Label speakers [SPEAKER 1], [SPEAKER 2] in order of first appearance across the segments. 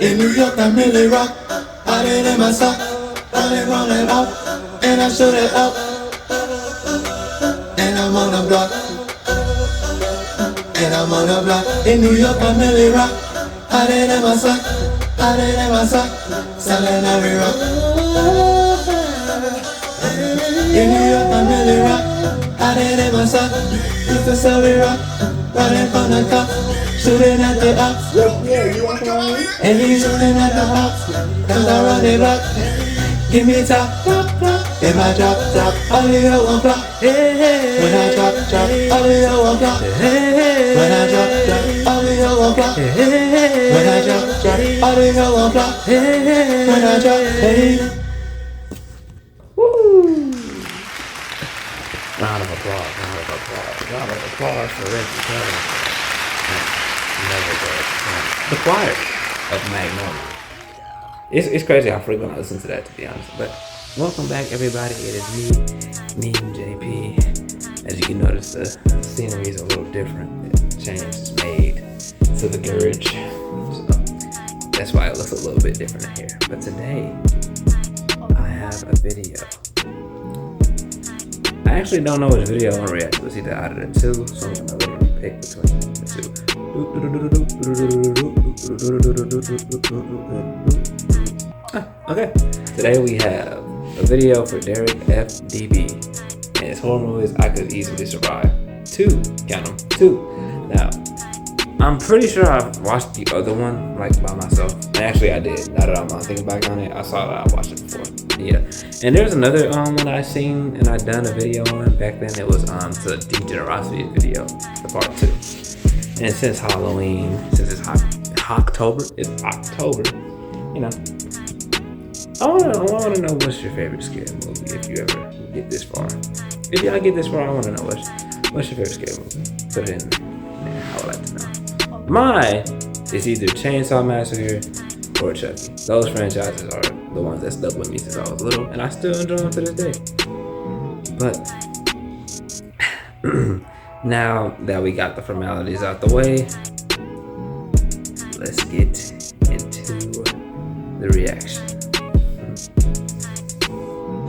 [SPEAKER 1] In New York, I'm really rock. I did in my sock. Run it up, and I shoot it up. And I'm on the block. And I'm on the block. In New York, I'm really rock. I did in my sock. Selling every rock. In New York, I'm really rock. I did in my sock. Used to sell it rock. Running from the cop. Shooting at the ops. And he's shooting at the ops. Cause I run it rock. Give me top. In my drop, all of you won't flop. When I drop, all of you won't flop. When I drop, all of you won't flop. When I drop, all of you won't flop. When I drop, hey.
[SPEAKER 2] Woo! Round of applause for Reggie Kelly. Never go. The Choir of Magnolia. It's crazy how frequent I listen to that, to be honest. But welcome back, everybody. It is me, JP. As you can notice, the scenery is a little different. The change is made to the garage, so that's why it looks a little bit different in here. But today, I have a video. I actually don't know which video I want to react to. It's either out of the two, so I'm gonna literally pick between the two. Okay, today we have a video for Derek FDB and his horror movies I could easily survive. Count them, two. Now, I'm pretty sure I've watched the other one like by myself. And actually I did. Now that I'm thinking back on it, I saw that I watched it before. Yeah. And there's another one I seen and I done a video on. Back then it was the Degenerosity video, the part 2. And since Halloween, since it's October, you know. I wanna know what's your favorite scary movie if you ever get this far. If y'all get this far, I wanna know what's your favorite scary movie. Put it in there. I would like to know. Mine is either Chainsaw Massacre or Chucky. Those franchises are the ones that stuck with me since I was little, and I still enjoy them to this day. But now that we got the formalities out the way, let's get into the reaction.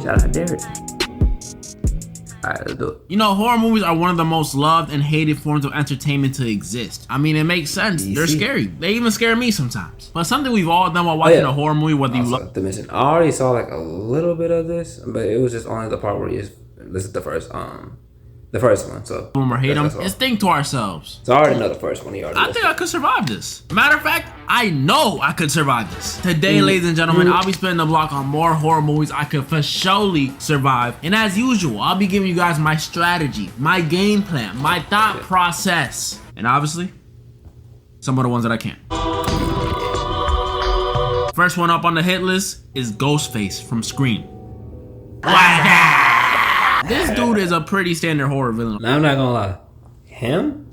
[SPEAKER 2] Shout out Derek. Alright, let's do it.
[SPEAKER 3] You know, horror movies are one of the most loved and hated forms of entertainment to exist. I mean, it makes sense. They're scary. They even scare me sometimes. But something we've all done while watching a horror movie, whether you love
[SPEAKER 2] the mission. I already saw like a little bit of this, but it was just only the part where this is the first one, so
[SPEAKER 3] or hate them, is think to ourselves.
[SPEAKER 2] So I already know the first one.
[SPEAKER 3] I think I could survive this. Matter of fact, I know I could survive this. Today, ladies and gentlemen, I'll be spinning the block on more horror movies I could for surely survive. And as usual, I'll be giving you guys my strategy, my game plan, my thought process, and obviously, some of the ones that I can't. First one up on the hit list is Ghostface from Scream. This dude is a pretty standard horror villain.
[SPEAKER 2] Now, I'm not gonna lie. Him?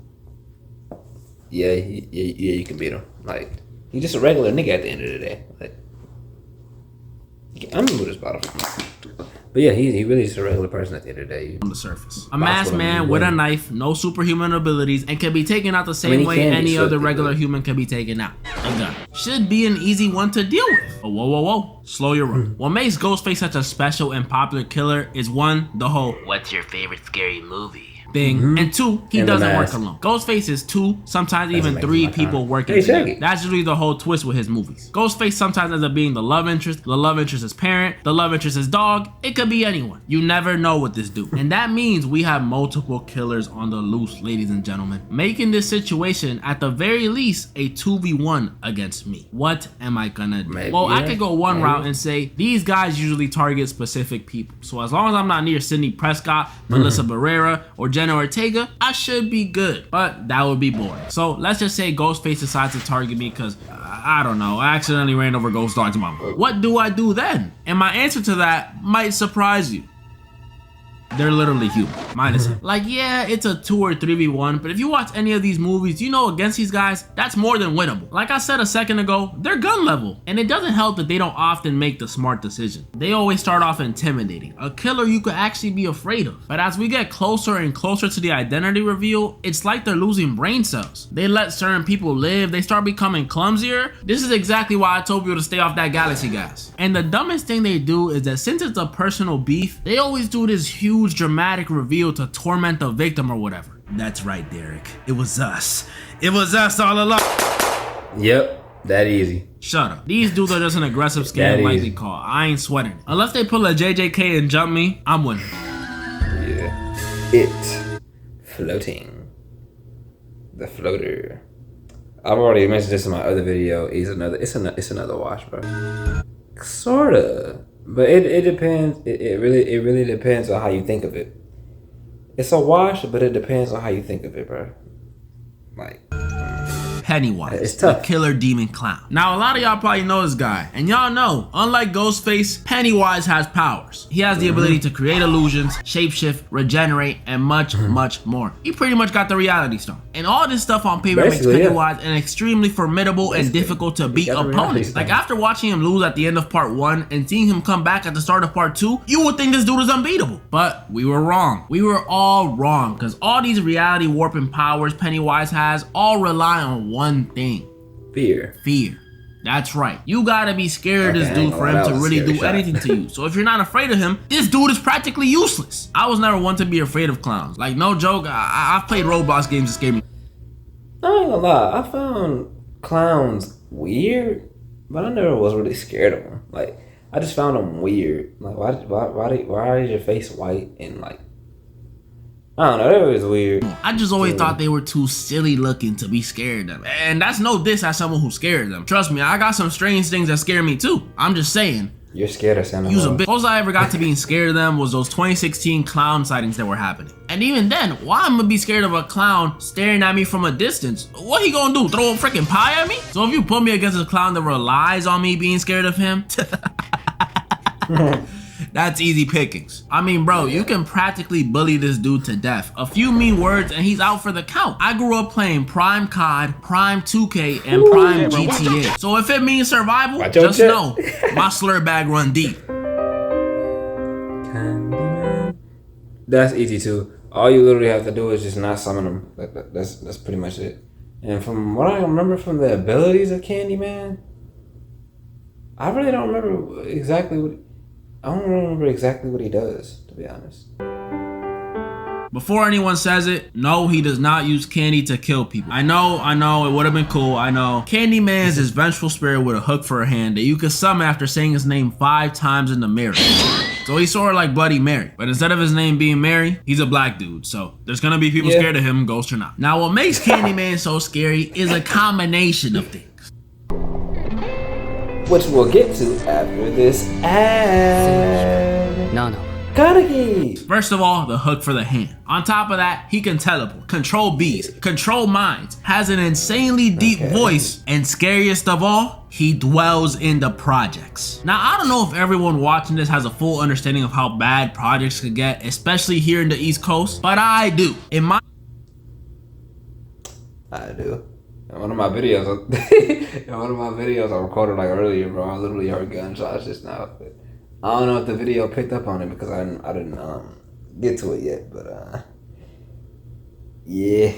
[SPEAKER 2] Yeah, you can beat him. Like, he's just a regular nigga at the end of the day. Like, I'm gonna move this bottle. But yeah, he really is a regular person at the end of the day.
[SPEAKER 3] On the surface. A masked man with a knife, no superhuman abilities, and can be taken out the same way any other regular human can be taken out. A gun. Should be an easy one to deal with. But whoa. Slow your roll. What makes Ghostface such a special and popular killer is one, the whole "what's your favorite scary movie?" thing, and two, he doesn't work alone. Ghostface is two, sometimes even three people working together. That's usually the whole twist with his movies. Ghostface sometimes ends up being the love interest's parent, the love interest's dog. It could be anyone. You never know with this dude. And that means we have multiple killers on the loose, ladies and gentlemen, making this situation at the very least a 2v1 against me. What am I gonna do? Well, I could go one route and say these guys usually target specific people. So as long as I'm not near Sidney Prescott, Melissa Barrera, or Jenna Ortega, I should be good, but that would be boring. So let's just say Ghostface decides to target me because, I don't know, I accidentally ran over Ghost Dog's mom. What do I do then? And my answer to that might surprise you. they're literally human. Minus him. Like, yeah, it's a 2 or 3v1, but if you watch any of these movies, you know against these guys, that's more than winnable. Like I said a second ago, they're gun level. And it doesn't help that they don't often make the smart decision. They always start off intimidating. A killer you could actually be afraid of. But as we get closer and closer to the identity reveal, it's like they're losing brain cells. They let certain people live, they start becoming clumsier. This is exactly why I told you to stay off that galaxy gas. And the dumbest thing they do is that since it's a personal beef, they always do this huge dramatic reveal to torment the victim or whatever. That's right, Derek. It was us. It was us all along.
[SPEAKER 2] Yep, that easy.
[SPEAKER 3] Shut up. These dudes are just an aggressive scam like they call. I ain't sweating it. Unless they pull a JJK and jump me, I'm winning.
[SPEAKER 2] Yeah. It. Floating. The floater. I've already mentioned this in my other video. It's another wash, bro. Sorta. But it depends. It really depends on how you think of it. It's a wash, but it depends on how you think of it, bro. Like,
[SPEAKER 3] Pennywise,
[SPEAKER 2] it's tough.
[SPEAKER 3] The killer demon clown. Now, a lot of y'all probably know this guy, and y'all know, unlike Ghostface, Pennywise has powers. He has the ability to create illusions, shapeshift, regenerate, and much more. He pretty much got the reality stone. And all this stuff on paper makes Pennywise an extremely formidable and difficult to beat opponent. Like, after watching him lose at the end of part 1 and seeing him come back at the start of part 2, you would think this dude is unbeatable. But we were wrong. We were all wrong, because all these reality warping powers Pennywise has all rely on one thing.
[SPEAKER 2] Fear.
[SPEAKER 3] That's right. You gotta be scared of this dude for him to really do anything to you. So if you're not afraid of him, this dude is practically useless. I was never one to be afraid of clowns. Like, no joke, I've played Roblox games that scare me.
[SPEAKER 2] I ain't gonna lie, I found clowns weird, but I never was really scared of them. Like, I just found them weird. Like, why is your face white and like, I don't know, that was weird.
[SPEAKER 3] I just always thought they were too silly looking to be scared of them. And that's no diss at someone who scared them. Trust me, I got some strange things that scare me too. I'm just saying.
[SPEAKER 2] You're scared of Santa
[SPEAKER 3] Claus. Most I ever got to being scared of them was those 2016 clown sightings that were happening. And even then, why I'm gonna be scared of a clown staring at me from a distance? What he gonna do, throw a freaking pie at me? So if you put me against a clown that relies on me being scared of him, that's easy pickings. I mean, bro, you can practically bully this dude to death. A few mean words and he's out for the count. I grew up playing Prime COD, Prime 2K, and Prime GTA. So if it means survival, just know my slur bag run deep.
[SPEAKER 2] That's easy too. All you literally have to do is just not summon them. That's pretty much it. And from what I remember from the abilities of Candyman, I really don't remember exactly what. I don't remember exactly what he does, to be honest.
[SPEAKER 3] Before anyone says it, no, he does not use candy to kill people. I know, it would have been cool, I know. Candyman is this vengeful spirit with a hook for a hand that you can summon after saying his name 5 times in the mirror. So he's sort of like Bloody Mary, but instead of his name being Mary, he's a black dude. So there's gonna be people scared of him, ghost or not. Now what makes Candyman so scary is a combination of things,
[SPEAKER 2] which we'll get to after this ad.
[SPEAKER 4] No.
[SPEAKER 2] Kaneki.
[SPEAKER 3] First of all, the hook for the hand. On top of that, he can teleport, control bees, control minds, has an insanely deep voice, and scariest of all, he dwells in the projects. Now, I don't know if everyone watching this has a full understanding of how bad projects could get, especially here in the East Coast, but I do.
[SPEAKER 2] I do. In one of my videos, I recorded like earlier, bro. I literally heard gunshots just now. But I don't know if the video picked up on it because I didn't get to it yet. But yeah.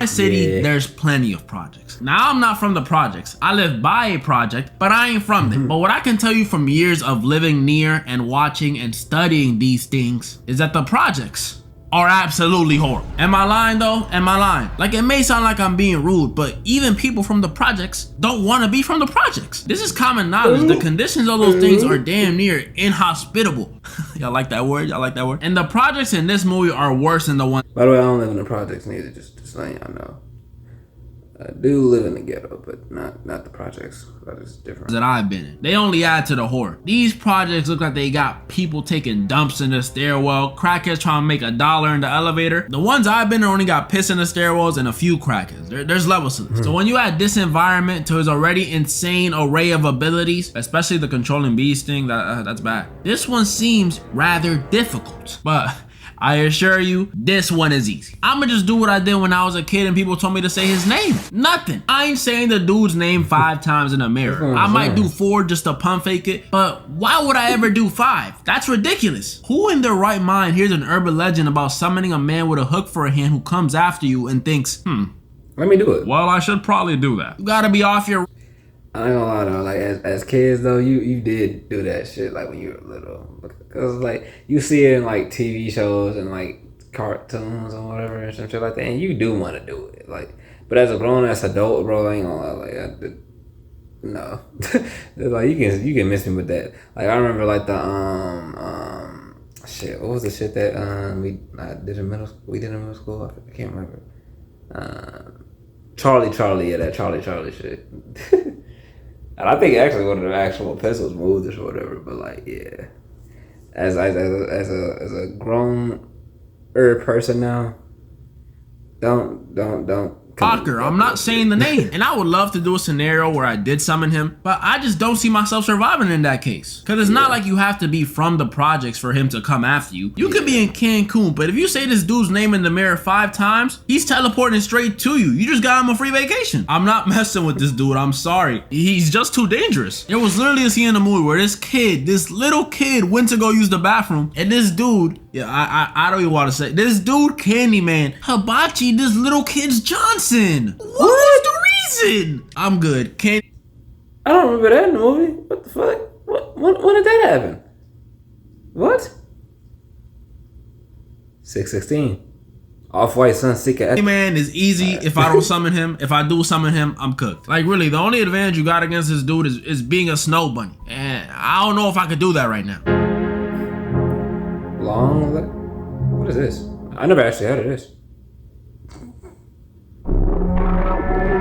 [SPEAKER 3] My city, there's plenty of projects. Now, I'm not from the projects. I live by a project, but I ain't from them. But what I can tell you from years of living near and watching and studying these things is that the projects are absolutely horrible. Am I lying though? Am I lying? Like, it may sound like I'm being rude, but even people from the projects don't want to be from the projects. This is common knowledge. The conditions of those things are damn near inhospitable. Y'all like that word? Y'all like that word? And the projects in this movie are worse than the one.
[SPEAKER 2] By the way, I don't live in the projects neither, just letting y'all know. I do live in the ghetto, but not the projects. That is different.
[SPEAKER 3] That I've been in. They only add to the horror. These projects look like they got people taking dumps in the stairwell, crackheads trying to make $1 in the elevator. The ones I've been in only got piss in the stairwells and a few crackheads. There's levels to this. So when you add this environment to his already insane array of abilities, especially the controlling bees thing, that's bad. This one seems rather difficult, but I assure you, this one is easy. I'ma just do what I did when I was a kid and people told me to say his name. Nothing. I ain't saying the dude's name 5 times in the mirror. I might do 4 just to pump fake it, but why would I ever do 5? That's ridiculous. Who in their right mind hears an urban legend about summoning a man with a hook for a hand who comes after you and thinks,
[SPEAKER 2] let me do it.
[SPEAKER 3] well, I should probably do that. You gotta be off your...
[SPEAKER 2] I ain't gonna lie though, like as kids though, you did do that shit like when you were little, cause like you see it in like TV shows and like cartoons or whatever and some shit like that, and you do want to do it, like. But as a grown ass adult, bro, I ain't gonna lie, like no, like you can miss me with that. Like I remember like the shit, what was the shit that we did in middle school? We did in middle school. I can't remember. Charlie, yeah, that Charlie shit. And I think actually one of the actual pistols moved or whatever, but like yeah, as a grown person now, don't.
[SPEAKER 3] Fucker, I'm not saying the name. And I would love to do a scenario where I did summon him, but I just don't see myself surviving in that case. Cause it's not like you have to be from the projects for him to come after you. You could be in Cancun, but if you say this dude's name in the mirror 5 times, he's teleporting straight to you. You just got him a free vacation. I'm not messing with this dude, I'm sorry. He's just too dangerous. There was literally a scene in the movie where this little kid went to go use the bathroom, and this dude, I don't even want to say, this dude Candyman hibachi this little kid's Johnson. What was the reason? I'm good. I
[SPEAKER 2] don't remember that in the movie. What the fuck? When did that happen? What? 616. Off-White Sunseeker.
[SPEAKER 3] Man is easy if I don't summon him. If I do summon him, I'm cooked. Like really, the only advantage you got against this dude is being a snow bunny. And I don't know if I could do that right now.
[SPEAKER 2] What is this? I never actually heard of this.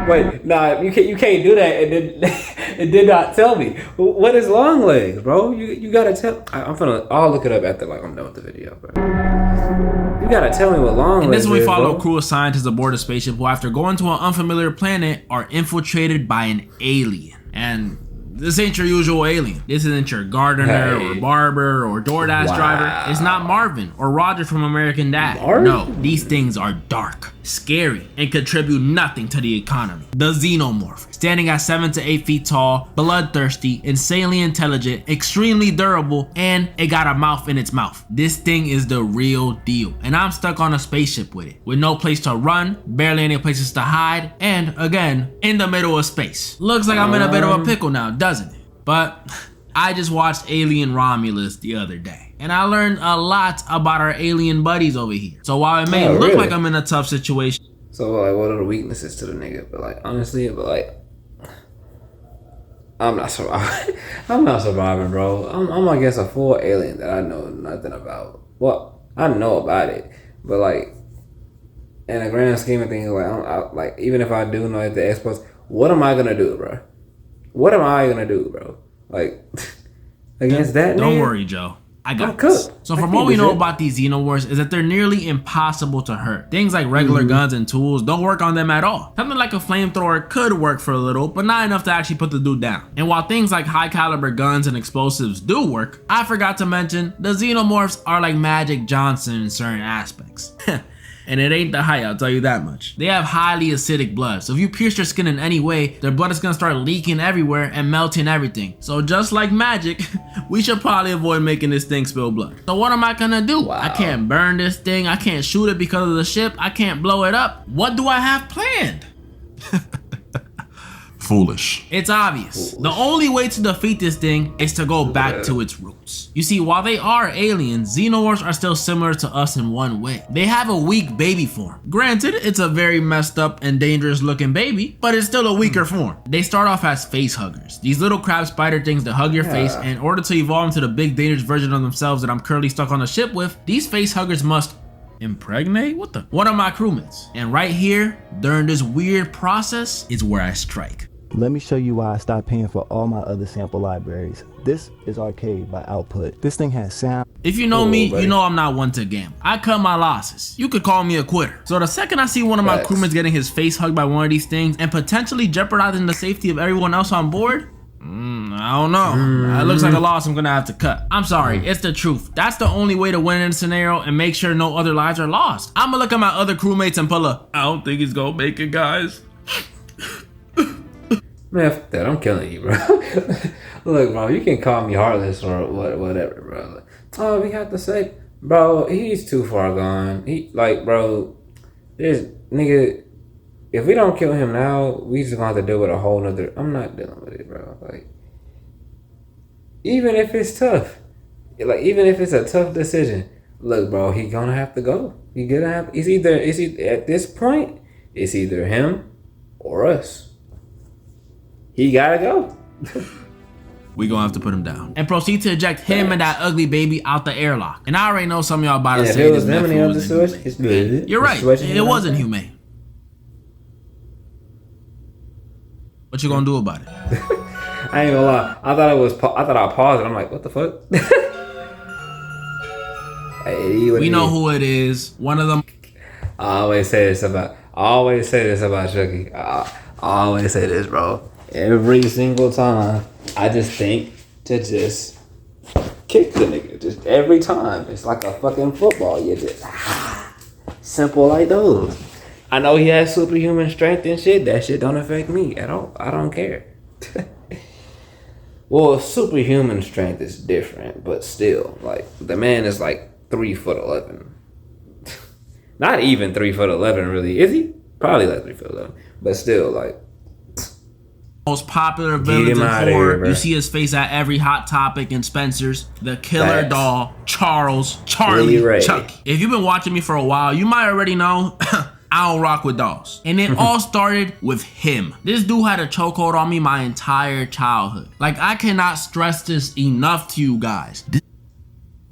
[SPEAKER 2] Wait, nah, you can't do that and then it did not tell me. What is long legs, bro? You gotta tell. I'll look it up after like I'm done with the video, bro. You gotta tell me what long legs is.
[SPEAKER 3] And this is when we follow
[SPEAKER 2] bro.
[SPEAKER 3] A crew of scientists aboard a spaceship who, after going to an unfamiliar planet, are infiltrated by an alien. And this ain't your usual alien. This isn't your gardener or barber or DoorDash driver. It's not Marvin or Roger from American Dad. No, these things are dark, scary, and contribute nothing to the economy. The Xenomorph, standing at 7 to 8 feet tall, bloodthirsty, insanely intelligent, extremely durable, and it got a mouth in its mouth. This thing is the real deal, and I'm stuck on a spaceship with it, with no place to run, barely any places to hide, and again, in the middle of space. Looks like I'm in a bit of a pickle now, doesn't it? But I just watched Alien Romulus the other day, and I learned a lot about our alien buddies over here. So while it may look like I'm in a tough situation.
[SPEAKER 2] So like, what are the weaknesses to the nigga? But like, honestly, I'm not surviving. I'm not surviving, bro. I'm against a full alien that I know nothing about. Well, I know about it, but like, in the grand scheme of things, like, even if I do know the experts, what am I gonna do, bro? What am I gonna do, bro? Like, against that?
[SPEAKER 3] Don't worry, Joe. I got this. So from what we know about these Xenomorphs is that they're nearly impossible to hurt. Things like regular guns and tools don't work on them at all. Something like a flamethrower could work for a little, but not enough to actually put the dude down. And while things like high caliber guns and explosives do work, I forgot to mention the Xenomorphs are like Magic Johnson in certain aspects. And it ain't the height, I'll tell you that much. They have highly acidic blood, so if you pierce their skin in any way, their blood is gonna start leaking everywhere and melting everything. So just like magic, we should probably avoid making this thing spill blood. So what am I gonna do? Wow. I can't burn this thing, I can't shoot it because of the ship, I can't blow it up. What do I have planned? Foolish. It's obvious. The only way to defeat this thing is to go back to its roots. You see, while they are aliens, Xenomorphs are still similar to us in one way. They have a weak baby form. Granted, it's a very messed up and dangerous looking baby, but it's still a weaker form. They start off as face huggers. These little crab spider things that hug your face, and in order to evolve into the big dangerous version of themselves that I'm currently stuck on a ship with, these face huggers must impregnate? What the? One of my crewmates. And right here, during this weird process, is where I strike.
[SPEAKER 4] Let me show you why I stopped paying for all my other sample libraries. This is Arcade by Output. This thing has sound.
[SPEAKER 3] If you know me, you know I'm not one to gamble. I cut my losses. You could call me a quitter. So the second I see one of my crewmates getting his face hugged by one of these things and potentially jeopardizing the safety of everyone else on board, I don't know. It looks like a loss I'm gonna have to cut. I'm sorry, it's the truth. That's the only way to win in a scenario and make sure no other lives are lost. I'm gonna look at my other crewmates and pull a, I don't think he's gonna make it, guys.
[SPEAKER 2] Man, fuck that. I'm killing you, bro. Look, bro, you can call me heartless or whatever, bro. Like, oh, we have to say, bro, he's too far gone. Bro, this nigga, if we don't kill him now, we just gonna have to deal with a whole nother. I'm not dealing with it, bro. Like, even if it's tough, even if it's a tough decision, look, bro, he gonna have to go. It's either at this point, it's either him or us. He gotta go.
[SPEAKER 3] We gonna have to put him down and proceed to eject him and that ugly baby out the airlock. And I already know some of y'all about to say this man was inhumane. You're right, it wasn't humane. What you gonna do about it?
[SPEAKER 2] I ain't gonna lie. I thought I paused it. I'm like, what the fuck?
[SPEAKER 3] We know who it is. One of them.
[SPEAKER 2] I always say this about Chucky. I always say this, bro. Every single time, I just think to just kick the nigga. Just every time. It's like a fucking football. You just simple like those. I know he has superhuman strength and shit. That shit don't affect me at all. I don't care. Well, superhuman strength is different, but still, like, the man is like 3'11". Not even 3'11", really. Is he? Probably like 3'11". But still, like,
[SPEAKER 3] most popular villains in horror. You see his face at every Hot Topic and Spencer's. The killer doll, Charlie, Chucky. If you've been watching me for a while, you might already know I don't rock with dolls. And it all started with him. This dude had a chokehold on me my entire childhood. Like, I cannot stress this enough to you guys.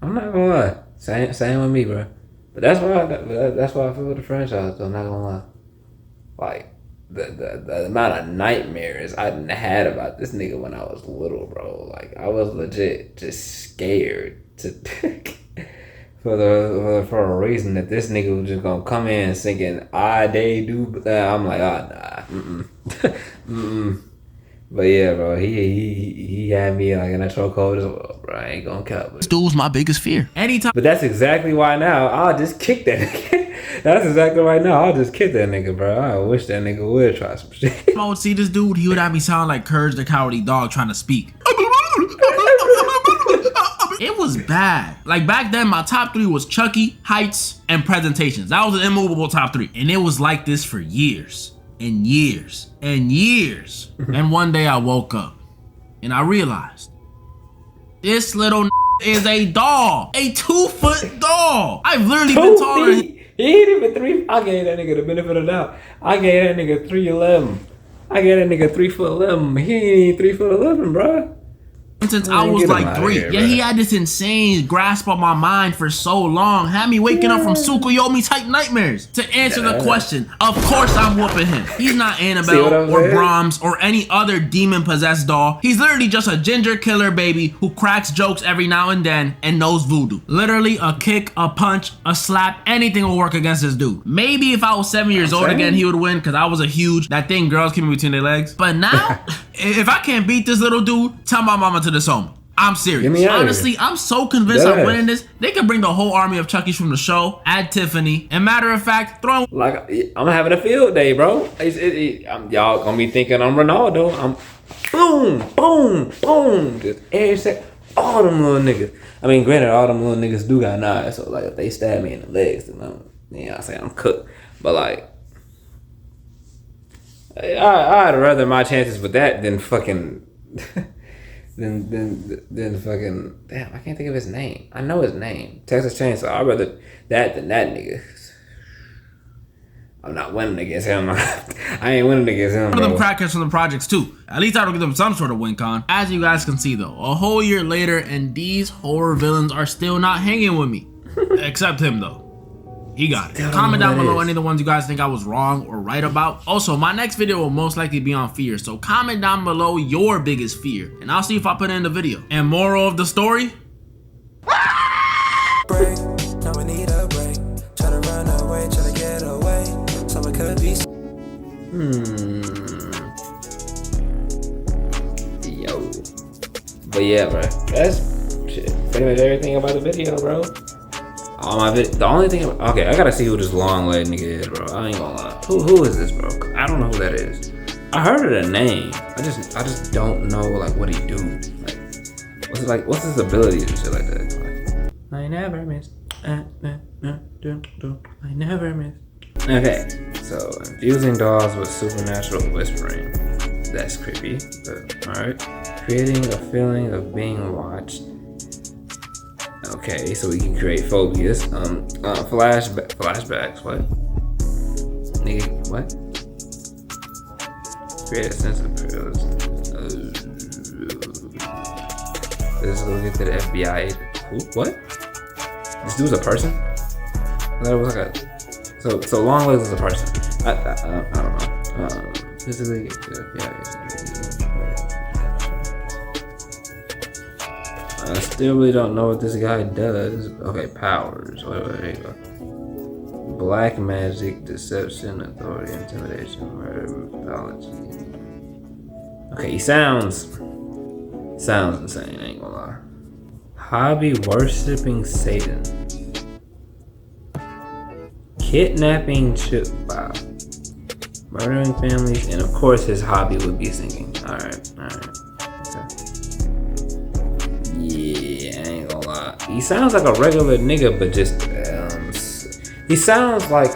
[SPEAKER 2] I'm not gonna lie. Same with me, bro. But that's why I feel with the franchise, though. I'm not gonna lie. Like, the amount of nightmares I had about this nigga when I was little, bro. Like, I was legit just scared to for a reason that this nigga was just gonna come in singing "I They Do." I'm like, nah. But yeah, bro, he had me like in a chokehold as well, bro. I ain't gonna cap it.
[SPEAKER 3] This dude was my biggest fear. Anytime.
[SPEAKER 2] But that's exactly why now I'll just kick that nigga. That's exactly right now. I'll just kick that nigga, bro. I wish that nigga would try some shit.
[SPEAKER 3] I would see this dude, he would have me sound like Courage the Cowardly Dog trying to speak. It was bad. Like, back then, my top 3 was Chucky, Heights, and Presentations. That was an immovable top 3. And it was like this for years and years and years. And one day I woke up and I realized this little is a doll. A 2-foot doll. I've literally been taller.
[SPEAKER 2] He ain't even 3. I gave that nigga the benefit of the doubt. I gave that nigga 3'11". I gave that nigga 3'11". He ain't 3'11", bro.
[SPEAKER 3] Since I was like 3. Yeah, he had this insane grasp on my mind for so long. Had me waking up from Tsukuyomi type nightmares. To answer the question, of course I'm whooping him. He's not Annabelle or Brahms or any other demon-possessed doll. He's literally just a ginger killer baby who cracks jokes every now and then and knows voodoo. Literally a kick, a punch, a slap, anything will work against this dude. Maybe if I was 7 years old again, he would win because I was a huge, that thing girls keep me between their legs. But now, if I can't beat this little dude, tell my mama to disown me. I'm serious. Honestly, I'm so convinced I'm winning this. They could bring the whole army of Chuckies from the show, add Tiffany, and matter of fact, throw
[SPEAKER 2] like, I'm having a field day, bro. Y'all gonna be thinking I'm Ronaldo. I'm boom, boom, boom. Just every second, all them little niggas. I mean, granted, all them little niggas do got knives, so like if they stab me in the legs, then I'm saying I'm cooked. But like, I'd rather my chances with that than fucking. Then fucking damn, I can't think of his name. I know his name, Texas Chainsaw. I'd rather that than that nigga. I'm not winning against him. I ain't winning against him.
[SPEAKER 3] One of them crackers from the projects too. At least I don't give them some sort of win con. As you guys can see though, a whole year later, and these horror villains are still not hanging with me, except him though. He got it. Comment down below any of the ones you guys think I was wrong or right about. Also, my next video will most likely be on fear, so comment down below your biggest fear, and I'll see if I put it in the video. And moral of the story?
[SPEAKER 1] Break, now we need a break. Try to run away, try to get away. Someone could be.
[SPEAKER 2] Yo. But yeah, bro, that's shit. Pretty much everything about the video, bro. All my the only thing, okay, I gotta see who this long leg nigga is, bro. I ain't gonna lie. Who is this, bro? I don't know who that is. I heard of the name. I just don't know like what he do. What's his abilities and shit like that? Like, I never miss. I never miss. Okay, so infusing dolls with supernatural whispering. That's creepy, but alright. Creating a feeling of being watched. Okay, so we can create phobias. Flashbacks, what? Nigga, what? Create a sense of privilege. Let's go get to the FBI. Who? What? This dude's a person? I thought it was like a... So Longlegs is a person. I don't know. Physically get to the FBI. I still really don't know what this guy does. Okay, powers. Wait, there you go. Black magic, deception, authority, intimidation, murder, mythology. Okay, he sounds insane, I ain't gonna lie. Hobby worshipping Satan. Kidnapping wow. Murdering families, and of course his hobby would be singing. Alright. Okay. Yeah, I ain't gonna lie. He sounds like a regular nigga, but just he sounds like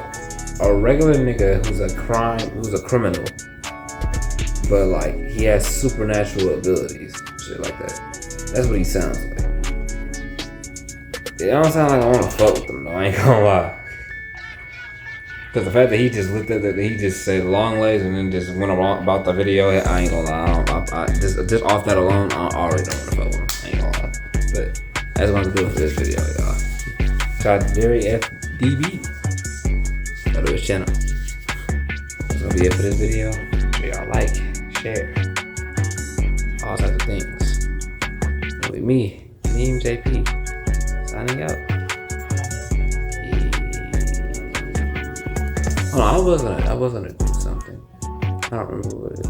[SPEAKER 2] a regular nigga who's a criminal, but like he has supernatural abilities, shit like that. That's what he sounds like. It don't sound like I want to fuck with him though. I ain't gonna lie. Cause the fact that he just looked at that, he just said long legs and then just went about the video. I ain't gonna lie. I just off that alone, I already don't want to fuck with him. I ain't gonna lie. But that's what I'm gonna do for this video, y'all. Shout out to Derek FDB. Go to his channel. That's gonna be it for this video. Make sure y'all like, share, all types of things. And with me, Meme JP, signing out. Hold on, I was gonna do something. I don't remember what it is.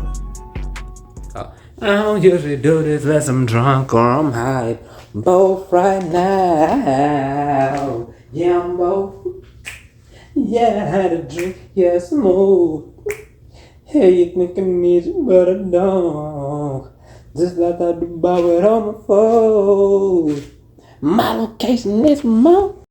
[SPEAKER 2] Oh. I don't usually do this unless I'm drunk or I'm high. Both right now. Yeah, I'm both. Yeah, I had a drink, yeah, smooth. Hey, you think I need you, but I don't. Just like I do, but on my phone. My location is more.